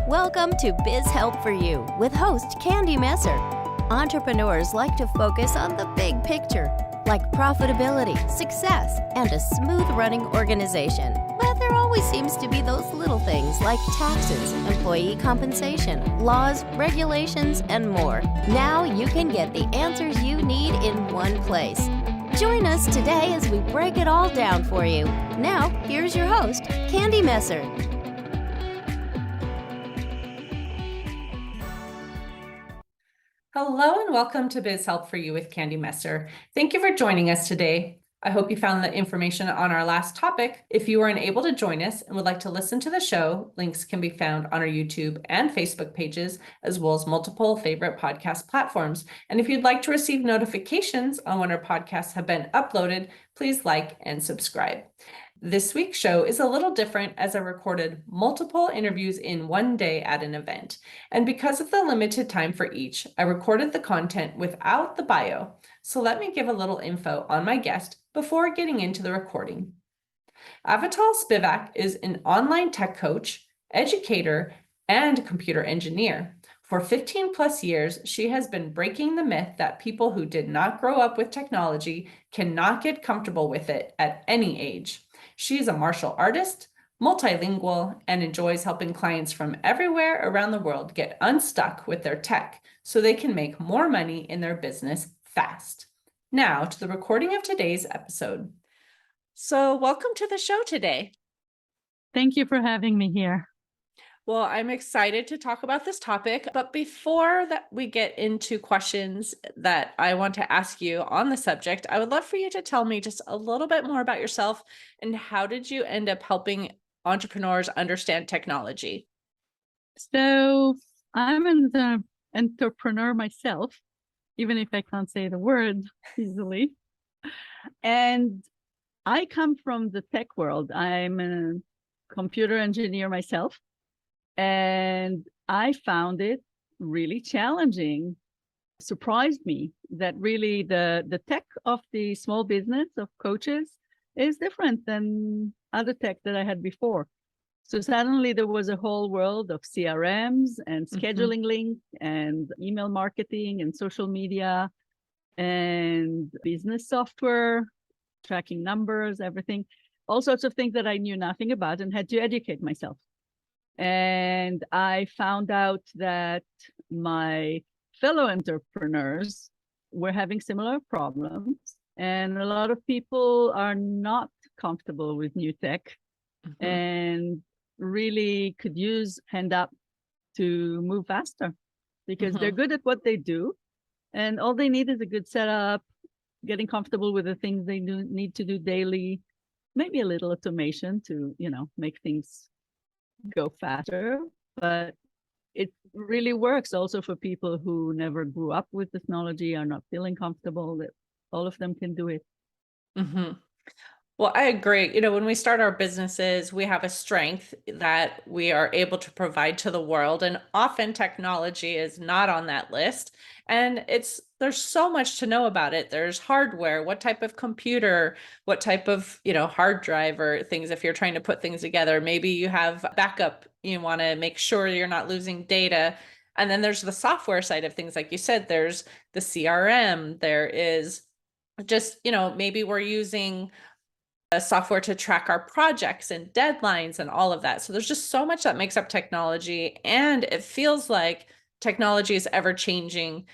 Welcome to Biz Help for You with host Candy Messer. Entrepreneurs like to focus on the big picture, like profitability, success, and a smooth running organization. But there always seems to be those little things like taxes, employee compensation, laws, regulations, and more. Now you can get the answers you need in one place. Join us today as we break it all down for you. Now, here's your host, Candy Messer. Hello and welcome to Biz Help for You with Candy Messer. Thank you for joining us today. I hope you found the information on our last topic. If you were unable to join us and would like to listen to the show, links can be found on our YouTube and Facebook pages, as well as multiple favorite podcast platforms. And if you'd like to receive notifications on when our podcasts have been uploaded, please like and subscribe. This week's show is a little different as I recorded multiple interviews in one day at an event. And because of the limited time for each, I recorded the content without the bio. So let me give a little info on my guest before getting into the recording. Avital Spivak is an online tech coach, educator, and computer engineer. For 15 plus years, she has been breaking the myth that people who did not grow up with technology cannot get comfortable with it at any age. She is a martial artist, multilingual, and enjoys helping clients from everywhere around the world get unstuck with their tech so they can make more money in their business fast. Now to the recording of today's episode. So welcome to the show today. Thank you for having me here. Well, I'm excited to talk about this topic, but before that we get into questions that I want to ask you on the subject, I would love for you to tell me just a little bit more about yourself and how did you end up helping entrepreneurs understand technology? So I'm an entrepreneur myself, even if I can't say the word easily. And I come from the tech world. I'm a computer engineer myself. And I found it really challenging. Surprised me that really the tech of the small business of coaches is different than other tech that I had before. So suddenly there was a whole world of CRMs and scheduling links and email marketing and social media and business software, tracking numbers, everything, all sorts of things that I knew nothing about and had to educate myself. And I found out that my fellow entrepreneurs were having similar problems. And a lot of people are not comfortable with new tech and really could use hand up to move faster because they're good at what they do. And all they need is a good setup, getting comfortable with the things they need to do daily, maybe a little automation to, make things go faster, but it really works also for people who never grew up with technology, are not feeling comfortable, that all of them can do it. Well, I agree. When we start our businesses, we have a strength that we are able to provide to the world. And often technology is not on that list. And there's so much to know about it. There's hardware, what type of computer, what type of, hard drive or things. If you're trying to put things together, maybe you have backup, you want to make sure you're not losing data. And then there's the software side of things. Like you said, there's the CRM, there is just, maybe we're using software to track our projects and deadlines and all of that. So there's just so much that makes up technology. And it feels like technology is ever changing,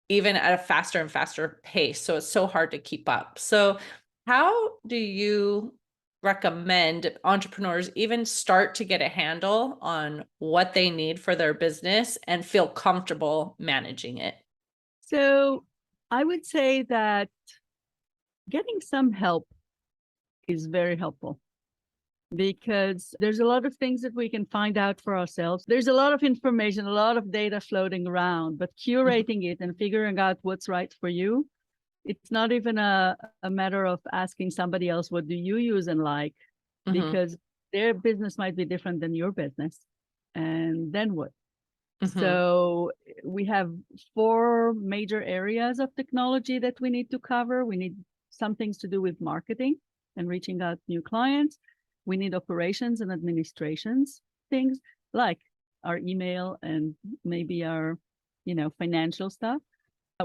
even at a faster and faster pace. So it's so hard to keep up. So how do you recommend entrepreneurs even start to get a handle on what they need for their business and feel comfortable managing it? So I would say that getting some help is very helpful because there's a lot of things that we can find out for ourselves. There's a lot of information, a lot of data floating around, but curating it and figuring out what's right for you, it's not even a matter of asking somebody else, what do you use and like? Because their business might be different than your business. And then what? So we have 4 major areas of technology that we need to cover. We need some things to do with marketing and reaching out new clients. We need operations and administrations, things like our email and maybe our, financial stuff.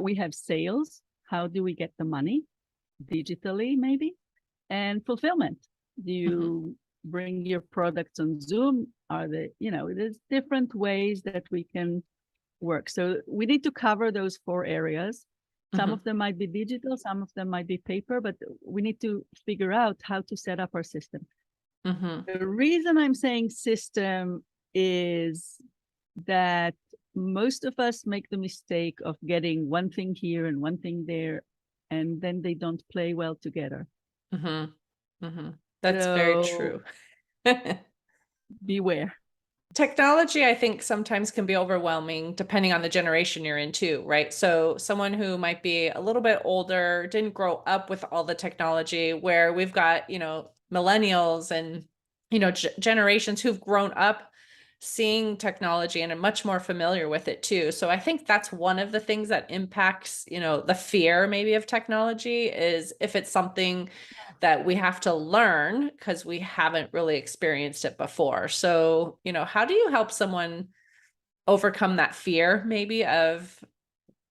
We have sales. How do we get the money? Digitally, maybe. And fulfillment. Do you bring your products on Zoom? There's different ways that we can work. So we need to cover those 4 areas. Some of them might be digital, some of them might be paper, but we need to figure out how to set up our system. The reason I'm saying system is that most of us make the mistake of getting one thing here and one thing there, and then they don't play well together. That's very true. Beware. Technology, I think, sometimes can be overwhelming depending on the generation you're in too, right? So someone who might be a little bit older, didn't grow up with all the technology, where we've got, millennials and, generations who've grown up seeing technology and are much more familiar with it too. So I think that's one of the things that impacts, the fear maybe of technology, is if it's something that we have to learn because we haven't really experienced it before. So, how do you help someone overcome that fear maybe of,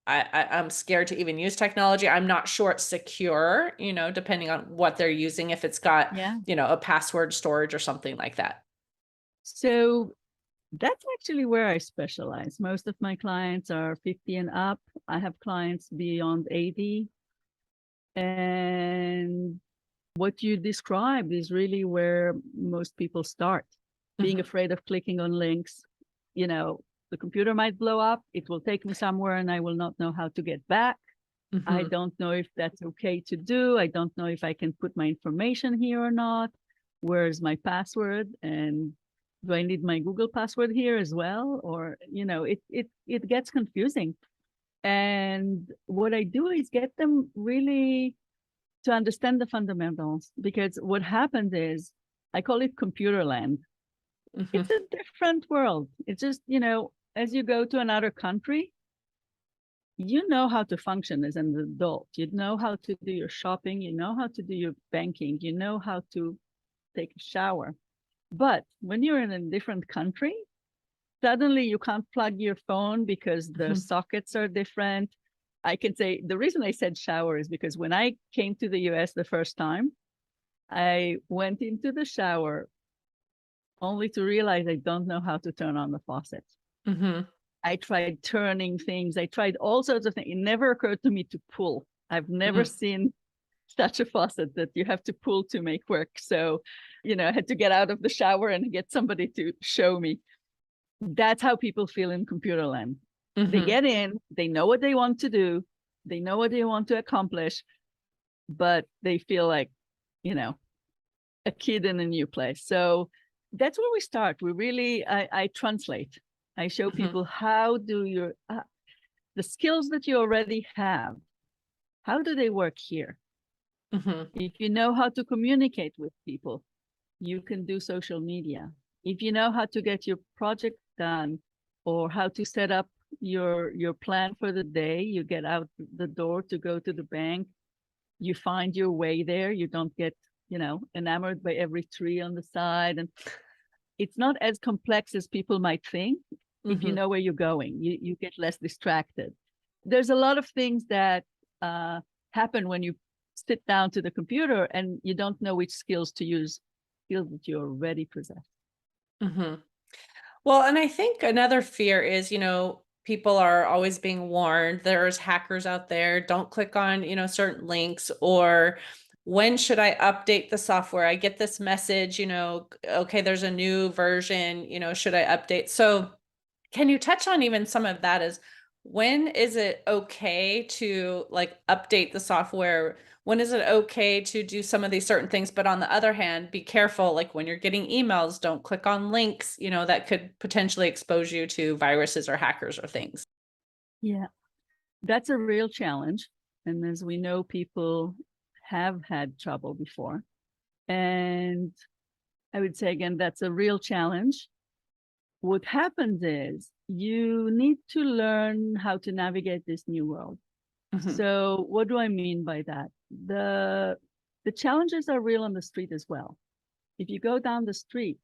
I'm scared to even use technology. I'm not sure it's secure, depending on what they're using, if it's got, a password storage or something like that. So that's actually where I specialize. Most of my clients are 50 and up. I have clients beyond 80. And what you described is really where most people start. Being afraid of clicking on links. The computer might blow up. It will take me somewhere and I will not know how to get back. I don't know if that's okay to do. I don't know if I can put my information here or not. Where's my password? And do I need my Google password here as well? Or, it gets confusing. And what I do is get them really to understand the fundamentals, because what happens is, I call it computer land. It's a different world. It's just, as you go to another country, you know how to function as an adult. You know how to do your shopping. You know how to do your banking. You know how to take a shower. But when you're in a different country, suddenly you can't plug your phone because the sockets are different. I can say the reason I said shower is because when I came to the US the first time, I went into the shower only to realize I don't know how to turn on the faucet. I tried turning things. I tried all sorts of things. It never occurred to me to pull. I've never seen such a faucet that you have to pull to make work. So, I had to get out of the shower and get somebody to show me. That's how people feel in computer land. They get in, they know what they want to do, they know what they want to accomplish, but they feel like, a kid in a new place. So that's where we start. We really, I translate. I show people how do your, the skills that you already have, how do they work here? If you know how to communicate with people, you can do social media. If you know how to get your project done, or how to set up your plan for the day, you get out the door to go to the bank, you find your way there, you don't get, enamored by every tree on the side. And it's not as complex as people might think. If you know where you're going, you get less distracted. There's a lot of things that happen when you sit down to the computer and you don't know which skills to use, skills that you already possess. Well, and I think another fear is, people are always being warned, there's hackers out there, don't click on, certain links, or when should I update the software? I get this message, okay, there's a new version, should I update? So can you touch on even some of that? Is when is it okay to update the software? When is it okay to do some of these certain things? But on the other hand, be careful, like when you're getting emails, don't click on links, that could potentially expose you to viruses or hackers or things. Yeah, that's a real challenge. And as we know, people have had trouble before. And I would say, again, that's a real challenge. What happens is you need to learn how to navigate this new world. So what do I mean by that? The challenges are real on the street as well. If you go down the street,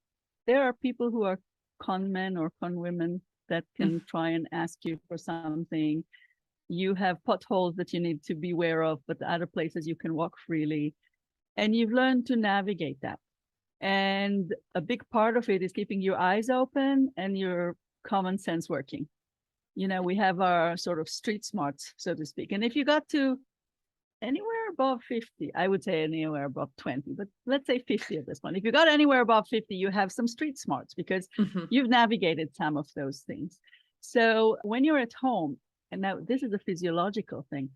there are people who are con men or con women that can try and ask you for something. You have potholes that you need to be aware of, but other places you can walk freely. And you've learned to navigate that. And a big part of it is keeping your eyes open and your common sense working. You know, we have our sort of street smarts, so to speak. And if you got to anywhere above 50, I would say anywhere above 20, but let's say 50 at this point. If you got anywhere above 50, you have some street smarts because you've navigated some of those things. So when you're at home, and now this is a physiological thing,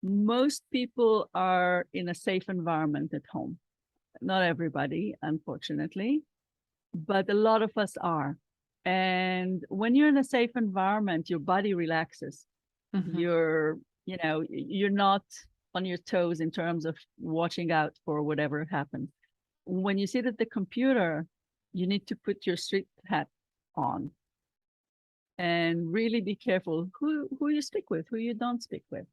most people are in a safe environment at home. Not everybody, unfortunately, but a lot of us are. And when you're in a safe environment, your body relaxes. You're not on your toes in terms of watching out for whatever happens. When you sit at the computer, you need to put your street hat on and really be careful who you speak with, who you don't speak with.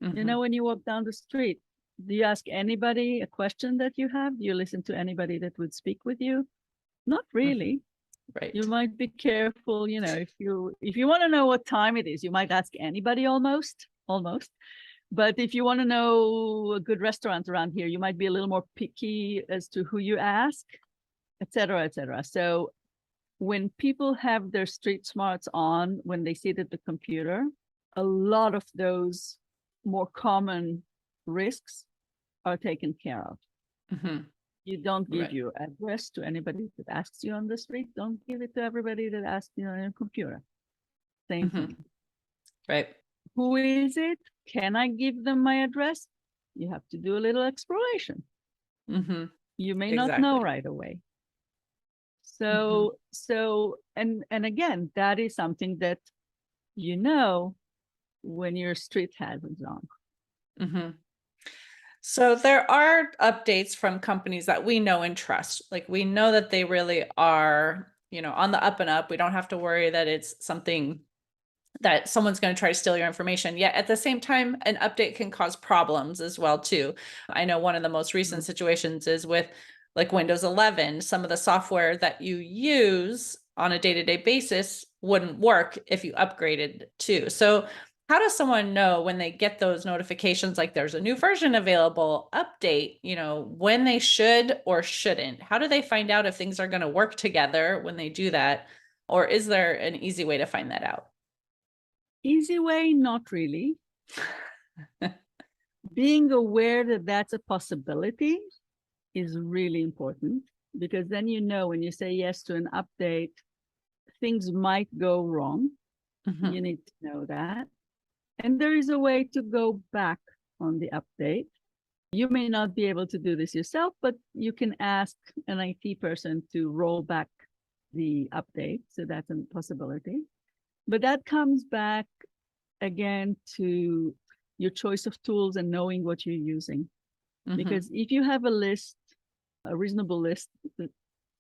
You know, when you walk down the street, do you ask anybody a question that you have? Do you listen to anybody that would speak with you? Not really. Right. You might be careful, you know, if you want to know what time it is, you might ask anybody almost. But if you want to know a good restaurant around here, you might be a little more picky as to who you ask, et cetera, et cetera. So when people have their street smarts on, when they sit at the computer, a lot of those more common risks are taken care of. You don't give your address to anybody that asks you on the street. Don't give it to everybody that asks you on your computer. Same thing. Right. Who is it? Can I give them my address? You have to do a little exploration. You may not know right away. So and again, that is something that you know when your street hat is on. So there are updates from companies that we know and trust. Like we know that they really are, you know, on the up and up. We don't have to worry that it's something that someone's going to try to steal your information. Yet at the same time, an update can cause problems as well too. I know one of the most recent situations is with like Windows 11. Some of the software that you use on a day-to-day basis wouldn't work if you upgraded too. So how does someone know when they get those notifications, like there's a new version available, update, you know, when they should or shouldn't? How do they find out if things are going to work together when they do that? Or is there an easy way to find that out? Easy way, not really. Being aware that that's a possibility is really important, because then you know when you say yes to an update, things might go wrong. You need to know that. And there is a way to go back on the update. You may not be able to do this yourself, but you can ask an IT person to roll back the update. So that's a possibility. But that comes back again to your choice of tools and knowing what you're using. Because if you have a list, a reasonable list,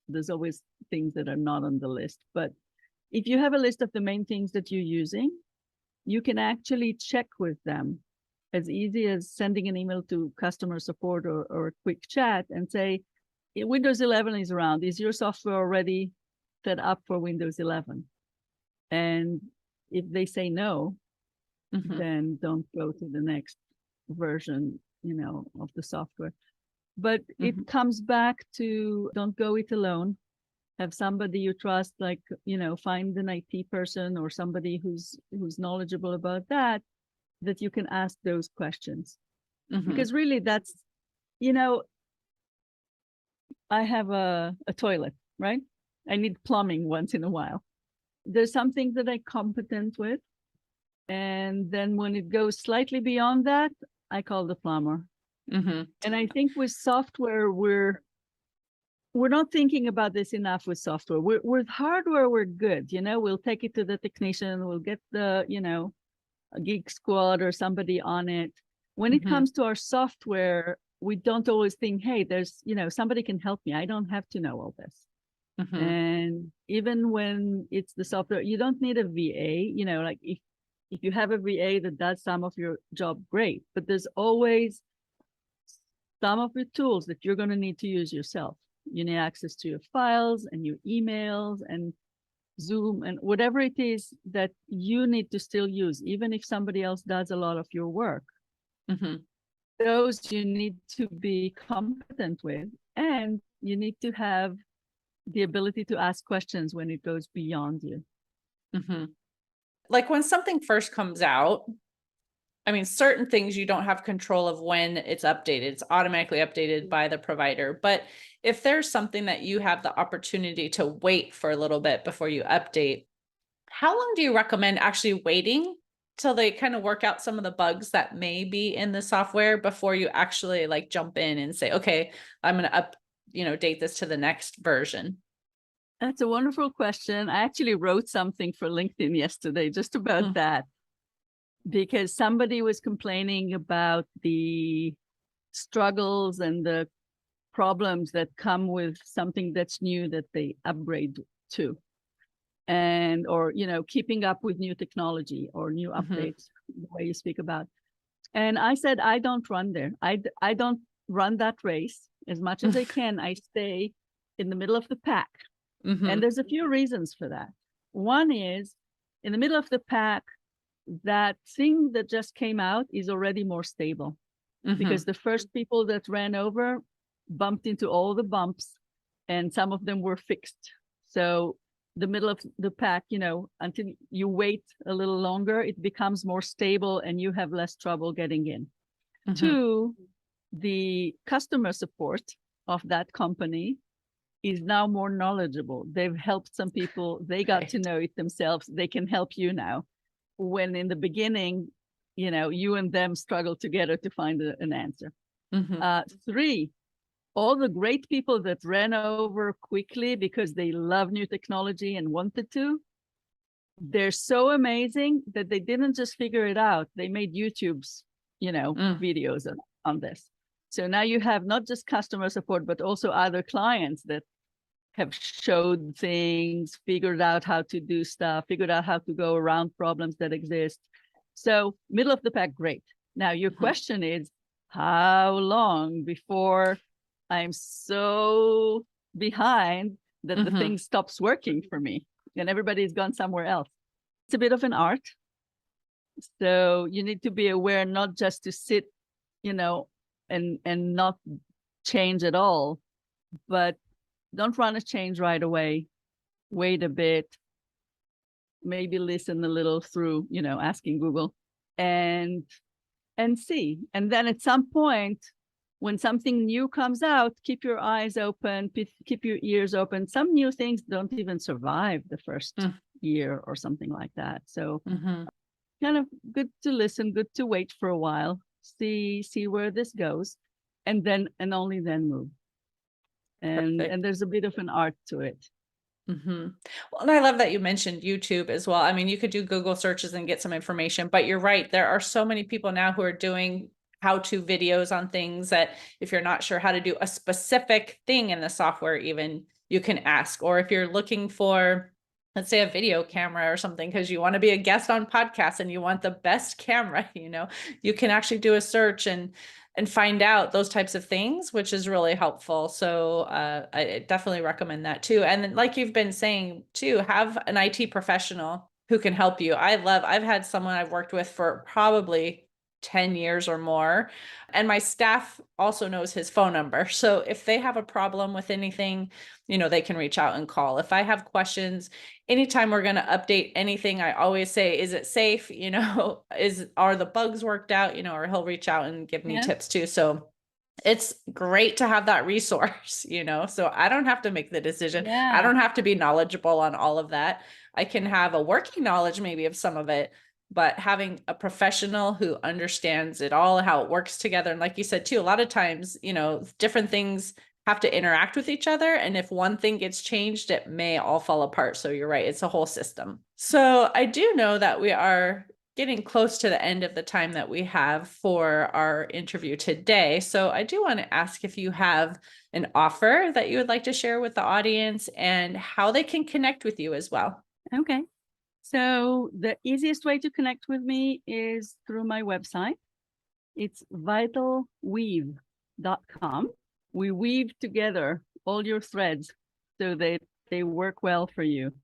there's always things that are not on the list. But if you have a list of the main things that you're using, you can actually check with them as easy as sending an email to customer support or a quick chat and say, Windows 11 is around. Is your software already set up for Windows 11? And if they say no, then don't go to the next version, you know, of the software. But it comes back to don't go it alone. Have somebody you trust, like, you know, find an IT person or somebody who's knowledgeable about that you can ask those questions. Because really that's, you know, I have a toilet, right? I need plumbing once in a while. There's some things that I'm competent with. And then when it goes slightly beyond that, I call the plumber. And I think with software, we're not thinking about this enough with software. With hardware, we're good. You know, we'll take it to the technician. We'll get the, you know, a Geek Squad or somebody on it. When it comes to our software, we don't always think, hey, there's, you know, somebody can help me. I don't have to know all this. And even when it's the software, you don't need a VA, you know, like if you have a VA that does some of your job, great. But there's always some of your tools that you're going to need to use yourself. You need access to your files and your emails, and Zoom, and whatever it is that you need to still use, even if somebody else does a lot of your work. Mm-hmm. Those you need to be competent with, and you need to have the ability to ask questions when it goes beyond you. Mm-hmm. Like when something first comes out, I mean, certain things you don't have control of when it's updated. It's automatically updated by the provider. But if there's something that you have the opportunity to wait for a little bit before you update, how long do you recommend actually waiting till they kind of work out some of the bugs that may be in the software before you actually like jump in and say, okay, I'm going to date this to the next version? That's a wonderful question. I actually wrote something for LinkedIn yesterday just about that, because somebody was complaining about the struggles and the problems that come with something that's new that they upgrade to, and or keeping up with new technology or new updates, the way you speak about. And I said, I don't run there. I don't run that race. As much as I can, I stay in the middle of the pack. And there's a few reasons for that. One is, in the middle of the pack, that thing that just came out is already more stable, because the first people that ran over bumped into all the bumps, and some of them were fixed. So the middle of the pack, until you wait a little longer, it becomes more stable and you have less trouble getting in. Two, the customer support of that company is now more knowledgeable. They've helped some people. They got to know it themselves. They can help you now. When in the beginning, you and them struggled together to find an answer. Three, all the great people that ran over quickly because they love new technology and wanted to, they're so amazing that they didn't just figure it out. They made YouTube's, videos on this. So now you have not just customer support, but also other clients that have showed things, figured out how to do stuff, figured out how to go around problems that exist. So middle of the pack, great. Now your question is, how long before I'm so behind that the thing stops working for me and everybody's gone somewhere else? It's a bit of an art. So you need to be aware not just to sit, and not change at all, but don't run a change right away. Wait a bit, maybe listen a little through, asking Google and see. And then at some point, when something new comes out, keep your eyes open, keep your ears open. Some new things don't even survive the first year or something like that. So kind of good to listen, good to wait for a while, see where this goes, and only then move. And there's a bit of an art to it. Well, and I love that you mentioned YouTube as well. I mean, you could do Google searches and get some information, but you're right. There are so many people now who are doing how-to videos on things that if you're not sure how to do a specific thing in the software, even you can ask. Or if you're looking for, let's say, a video camera or something, because you want to be a guest on podcasts and you want the best camera, you can actually do a search and find out those types of things, which is really helpful. So I definitely recommend that too. And then, like you've been saying too, have an IT professional who can help you. I've had someone I've worked with for probably 10 years or more, and my staff also knows his phone number. So if they have a problem with anything, they can reach out and call. If I have questions, anytime we're going to update anything, I always say, is it safe? Are the bugs worked out? Or he'll reach out and give me tips too. So it's great to have that resource, so I don't have to make the decision. I don't have to be knowledgeable on all of that. I can have a working knowledge maybe of some of it, but having a professional who understands it all, how it works together. And like you said too, a lot of times, different things have to interact with each other. And if one thing gets changed, it may all fall apart. So you're right. It's a whole system. So I do know that we are getting close to the end of the time that we have for our interview today. So I do want to ask if you have an offer that you would like to share with the audience and how they can connect with you as well. Okay. So the easiest way to connect with me is through my website. It's vitalweave.com. We weave together all your threads so that they work well for you.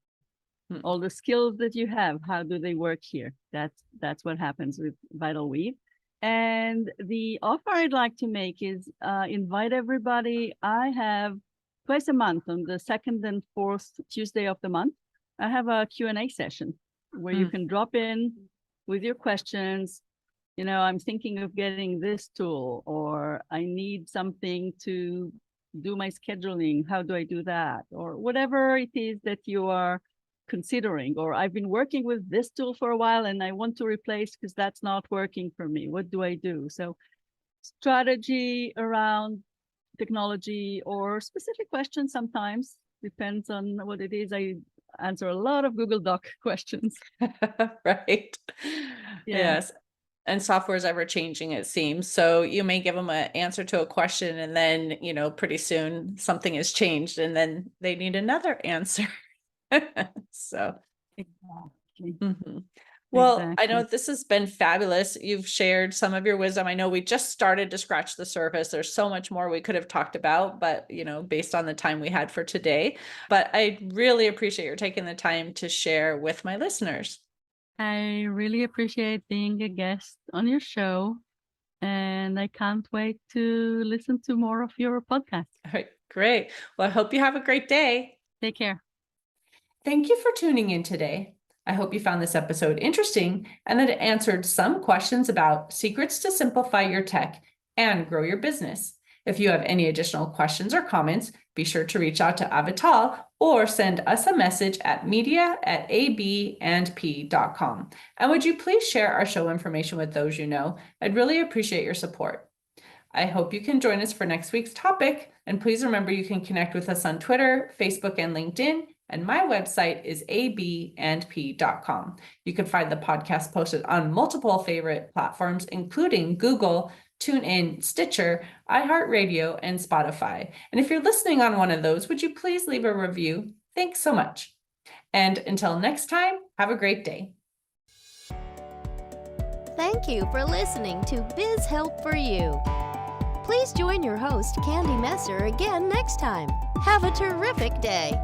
All the skills that you have, how do they work here? That's what happens with Vital Weave. And the offer I'd like to make is invite everybody. I have twice a month on the second and fourth Tuesday of the month, I have a Q&A session where you can drop in with your questions. You know, I'm thinking of getting this tool, or I need something to do my scheduling. How do I do that? Or whatever it is that you are considering, or I've been working with this tool for a while and I want to replace because that's not working for me. What do I do? So strategy around technology or specific questions sometimes depends on what it is. I answer a lot of Google Doc questions. Right. Yes. And software is ever changing, it seems. So you may give them an answer to a question and then, you know, pretty soon something has changed and then they need another answer. So Exactly. Well, I know this has been fabulous. You've shared some of your wisdom. I know we just started to scratch the surface. There's so much more we could have talked about, but you know, based on the time we had for today, but I really appreciate your taking the time to share with my listeners. I really appreciate being a guest on your show, and I can't wait to listen to more of your podcast. All right, great. Well, I hope you have a great day. Take care. Thank you for tuning in today. I hope you found this episode interesting and that it answered some questions about secrets to simplify your tech and grow your business. If you have any additional questions or comments, be sure to reach out to Avital or send us a message at media@abandp.com. And would you please share our show information with those you know? I'd really appreciate your support. I hope you can join us for next week's topic. And please remember you can connect with us on Twitter, Facebook, and LinkedIn. And my website is abandp.com. You can find the podcast posted on multiple favorite platforms, including Google, TuneIn, Stitcher, iHeartRadio, and Spotify. And if you're listening on one of those, would you please leave a review? Thanks so much. And until next time, have a great day. Thank you for listening to Biz Help for You. Please join your host, Candy Messer, again next time. Have a terrific day.